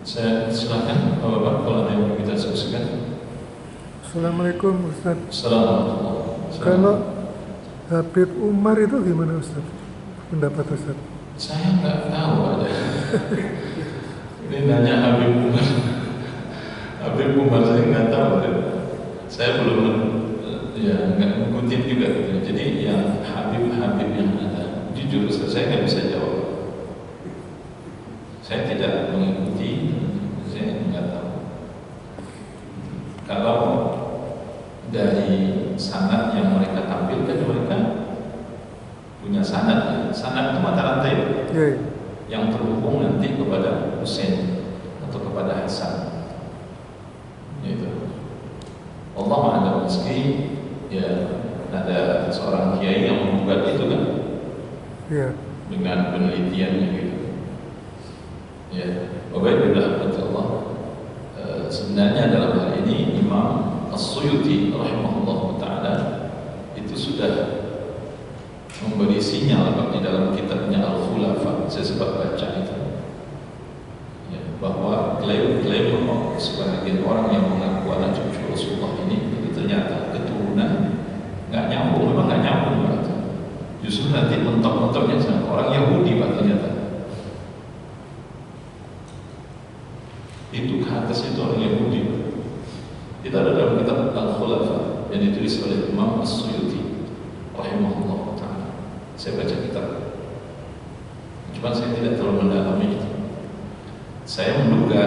Saya silakan Bapak kalau ada yang kita saksikan. Assalamualaikum Ustaz. Assalamualaikum. Kalau Habib Umar itu gimana Ustaz? Pendapat Ustaz? Saya nggak tahu ada. Ini nanya Habib Umar. Habib Umar saya nggak tahu. Saya belum ya nggak ngikutin juga. Jadi yang Habib yang ada, jujur Ustaz, saya nggak bisa jawab. Saya tidak mengikuti, saya nggak tahu. Kalau dari sanad yang mereka tampilkan, mereka punya sanad. Sanad itu mata rantai yang terhubung nanti kepada Husain atau kepada Hasan. Yaitu Allah a'lam meski ya ada seorang kiai yang membuat itu kan, dengan penelitiannya gitu. Ya, Bapak-Ibu Allah, sebenarnya dalam hal ini Imam As-Suyuti rahimahullah ta'ala itu sudah memberi sinyal di dalam kitabnya Al-Khulafa. Saya sempat baca itu ya, bahwa klaim sebagian orang yang mengaku anak cucu Rasulullah ini itu ternyata keturunan nggak nyambung, memang nggak nyambung Pak. Justru nanti mentok-mentoknya sama orang Yahudi Pak ternyata. Itu ke atas itu orang Yahudi. Itu ada dalam kitab Al-Khulafa yang ditulis oleh Imam As-Suyuti rahimahullah ta'ala. Saya baca kitab, cuma saya tidak terlalu mendalami itu. Saya menduga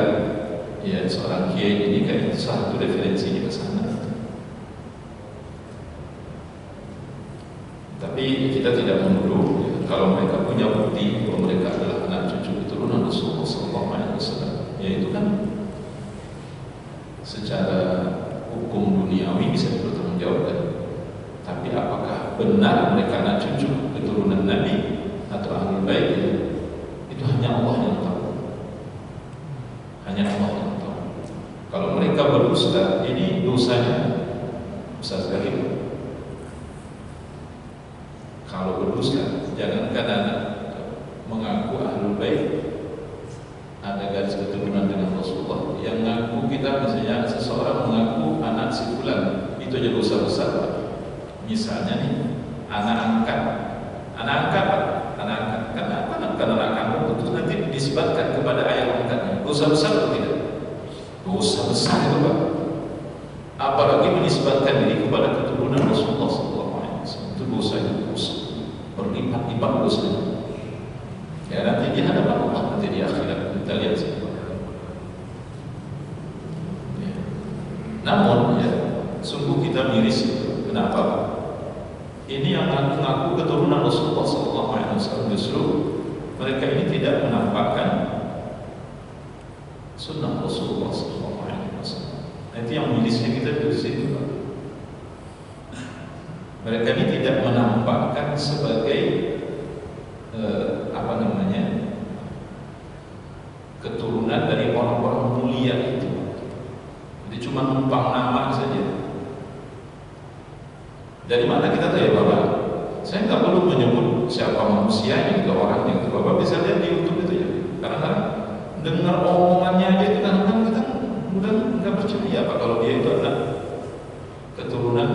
ya seorang kiai ini kayak satu referensinya ke sana. Tapi kita tidak menuduh ya, kalau mereka punya bukti bahwa mereka adalah anak cucu keturunan Rasulullah SAW. Ya itu kan secara hukum duniawi bisa dipertanggungjawabkan. Tapi apakah benar mereka anak cucu keturunan Nabi atau ahlul bait, itu hanya Allah yang tahu. Hanya Allah yang tahu. Kalau mereka berdusta, ini dosanya besar sekali. Kalau berdusta, jangankan anak mengaku ahlul bait, ada garis keturunan dengan Rasulullah, yang mengaku kita misalnya seseorang mengaku anak si fulan, itu aja dosa besar Pak. Misalnya nih anak angkat karena anak kandung itu nanti disebutkan kepada ayah angkatnya, dosa besar atau tidak? Dosa besar itu Pak. Apalagi menisbatkan diri kepada keturunan Rasulullah SAW, itu dosanya dosa berlipat-lipat dosanya. Ya nanti di hadapan Allah, nanti di akhirat kita lihat siapa. Ya. Namun ya sungguh kita miris itu. Kenapa Pak? Ini yang mengaku keturunan Rasulullah SAW, justru mereka ini tidak menampakkan sunnah Rasulullah SAW. Nah, itu yang mirisnya kita di situ Pak. Mereka ini tidak menampakkan sebagai keturunan dari orang-orang mulia itu. Jadi cuma numpang nama saja. Dari mana kita tahu ya Bapak? Saya nggak perlu menyebut siapa manusianya itu orangnya. Bapak bisa lihat di YouTube itu ya. Kadang-kadang dengar omongannya aja itu kadang-kadang kita mudah nggak percaya apa kalau dia itu adalah keturunan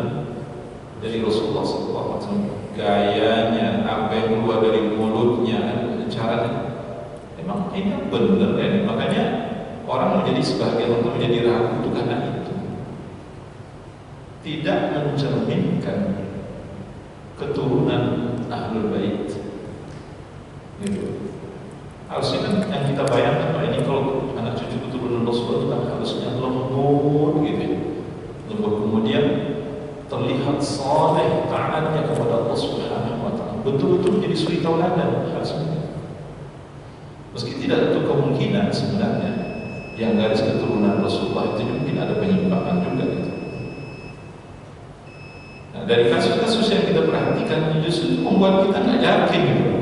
dari Rasulullah SAW. Gayanya, apa yang keluar dari mulutnya, caranya, memang ini benar ya. Makanya orang menjadi sebagian untuk menjadi ragu itu karena itu tidak mencerminkan keturunan ahlul bait. Gitu. Harusnya kan yang kita bayangkan, ini kalau anak cucu keturunan Rasulullah itu kan harusnya lembut gitu, lembut kemudian terlihat saleh taatnya kepada Allah Subhanahu wa taala, betul-betul menjadi suri tauladan harusnya. Meski tidak ada kemungkinan sebenarnya yang garis keturunan Rasulullah itu mungkin ada penyimpangan juga gitu. Nah, dari kasus-kasus yang kita perhatikan justru membuat kita nggak yakin gitu.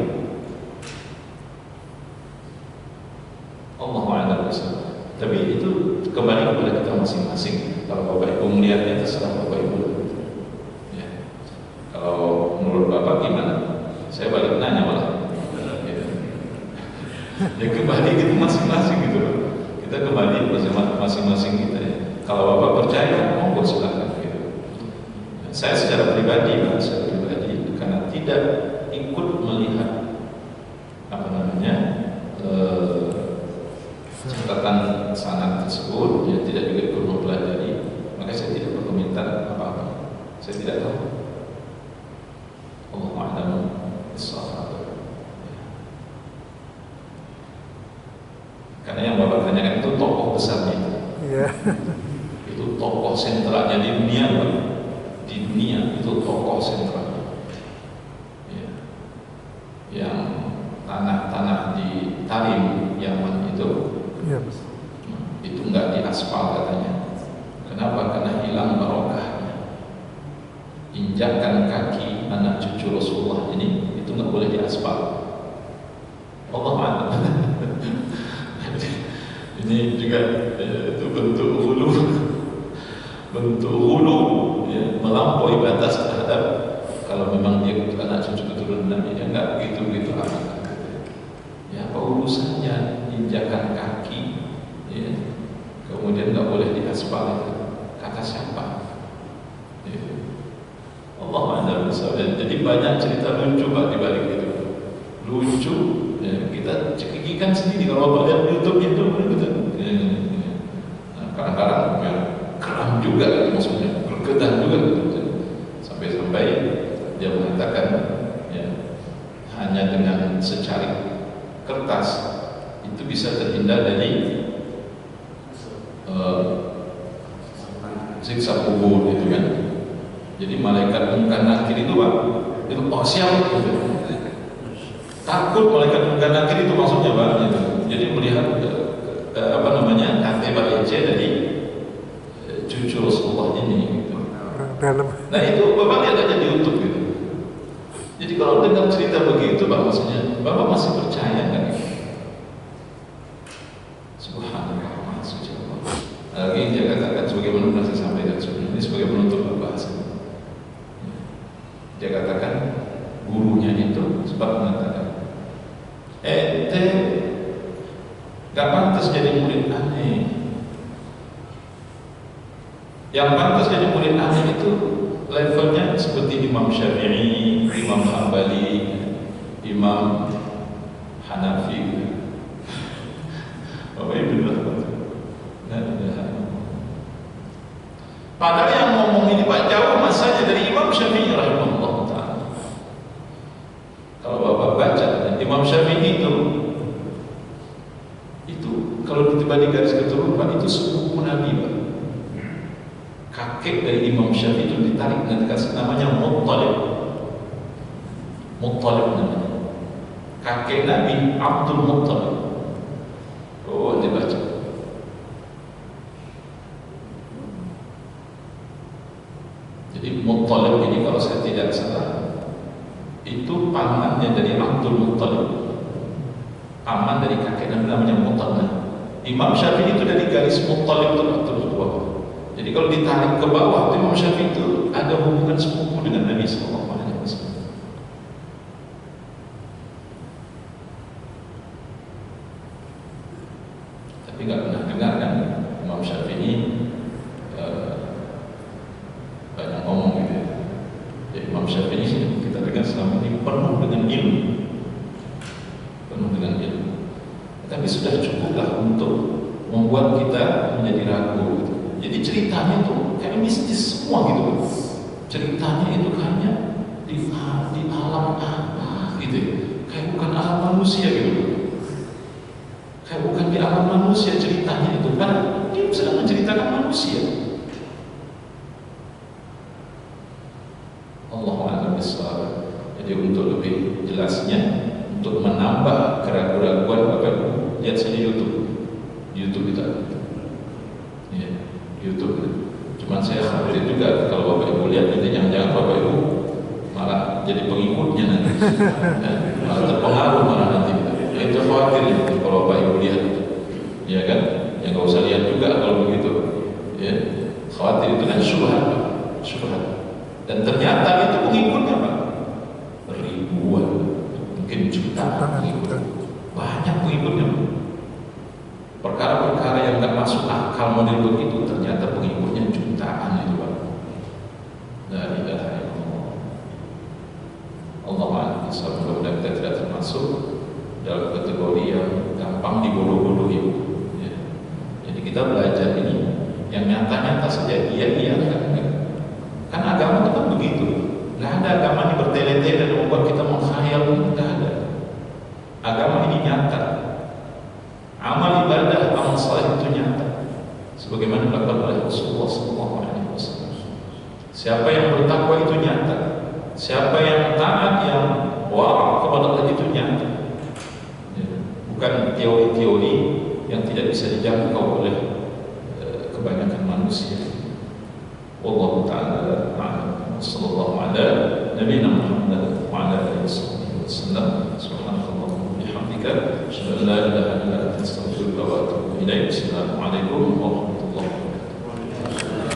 Allahu a'lam bishawab. Tapi itu kembali kepada kita masing-masing. Kalau Bapak Ibu melihatnya terserah Bapak Ibu. Kalau menurut Bapak gimana? Saya balik nanya malah. Ya kembali gitu masing-masing gitu. masing-masing kita ya. Kalau Bapak percaya, monggo silakan gitu. Saya secara pribadi, karena tidak ikut melihat apa namanya catatan sanad tersebut, ya tidak juga ikut mempelajari, maka saya tidak berkomentar apa-apa. Saya tidak tahu. Allahu a'lam bishawab. Karena yang Bapak tanyakan itu tokoh besarnya. Iya. Itu tokoh sentralnya di dunia, Pak. Di dunia itu tokoh sentralnya. Ya. Yang tanah-tanah di Tarim, Yaman itu, ya, itu enggak diaspal katanya. Kenapa? Karena hilang barokahnya. Injakan kaki anak cucu Rasulullah ini itu enggak boleh diaspal. Allah a'lam. Ini juga itu bentuk hulu ya, melampaui batas terhadap kalau memang dia anak cucu keturunan Nabi, dia enggak begitu amat. Ya, apa urusannya injakan kaki ya, kemudian enggak boleh diaspal itu, kata siapa ya. Allah a'lam bishawab. Jadi banyak cerita lucu Pak di balik itu, lucu ya, kita cekikikan sendiri kalau Bapak lihat YouTube itu gitu. Nah, kadang-kadang ya, keram juga gitu, maksudnya bergetar juga gitu. Sampai-sampai dia mengatakan ya, hanya dengan secari kertas itu bisa terhindar dari siksa kubur gitu kan. Jadi malaikat mungkar nakir itu Pak, itu siap gitu. Takut malaikat mungkar nakir itu maksudnya Pak gitu. Jadi melihat apa namanya KTP dari cucu Rasulullah ini gitu. Nah itu Bapak lihat aja di YouTube gitu. Jadi kalau dengar cerita begitu Pak, maksudnya Bapak masih percaya kan? Subhanallah, suci Allah. Lagi dia katakan sebagaimana pernah saya sampaikan sebelumnya, ini sebagai penutup bahasan. Dia katakan gurunya itu sempat mengatakan, ente gak pantas jadi murid aneh. Yang pantas jadi murid aneh itu levelnya seperti Imam Syafi'i, Imam Hambali, Imam Hanafi. Bapak Ibu padahal yang ngomong ini Pak jauh masanya dari Imam Syafi'i rahimahullah ta'ala. Kalau Bapak baca Imam Syafi'i itu kalau tiba di garis keturunan itu sepupu Nabi Pak. Kakek dari Imam Syafi'i itu ditarik dan dikasih namanya Muttalib namanya. Kakek Nabi Abdul Muttalib. Oh, dibaca. Jadi Muttalib ini kalau saya tidak salah itu pamannya dari Abdul Muttalib. Paman dari kakek Nabi namanya Muttalib. Imam Syafi'i itu dari garis Muttalib terus ke bawah. Jadi kalau ditarik ke bawah, Imam Syafi'i itu ada hubungan sepupu dengan Nabi Sallallahu Alaihi Wasallam. Tapi nggak pernah dengar kan Imam Syafi'i banyak ngomong gitu ya. Ya Imam Syafi'i kita dengar selama ini penuh dengan ilmu, tapi sudah cukuplah untuk membuat kita menjadi ragu gitu. Jadi ceritanya tuh kayak mistis semua gitu. Ceritanya itu hanya di alam apa gitu ya. Kayak bukan alam manusia gitu. Kayak bukan di alam manusia ceritanya itu. Karena dia sedang menceritakan manusia. Allahu a'lam bishawab. Jadi untuk lebih jelasnya, untuk menambah keraguan-keraguan Bapak Ibu, lihat saja YouTube itu ada. Ya, YouTube. Cuman saya khawatir juga kalau Bapak Ibu lihat nanti jangan-jangan Bapak Ibu malah jadi pengikutnya nanti, ya, malah terpengaruh malah nanti. Itu khawatir ya, kalau Bapak Ibu lihat, ya kan? Ya nggak usah lihat juga kalau begitu. Ya, khawatir itu kan syubhat, syubhat. Dan ternyata itu pengikutnya Pak, ribuan, mungkin jutaan pengikut, banyak pengikutnya. perkara-perkara yang nggak masuk akal model begitu, ternyata pengikutnya jutaan itu Pak. La ilaha illallah. Allah a'lam bishawab. Mudah-mudahan kita tidak termasuk dalam kategori yang gampang dibodoh-bodohi. Ya. Jadi kita belajar ini yang nyata-nyata saja, iya kan agama itu begitu. Nggak ada agama ini bertele-tele dan membuat kita menghayal, nggak ada. Agama ini nyata. Amal ibadah, amal saleh itu nyata. Sebagaimana dilakukan oleh Rasulullah SAW. Siapa yang bertakwa itu nyata. Siapa yang taat, yang wara kepada Allah itu nyata. Bukan teori-teori yang tidak bisa dijangkau oleh kebanyakan manusia. Wallahu ta'ala a'lam. Sallallahu ala nabiyina Muhammad wa ala alihi wasallam. Subhanallah wa bihamdika, asyhadu an la ilaha illa anta, astaghfiruka wa atubu ilaik. Assalamualaikum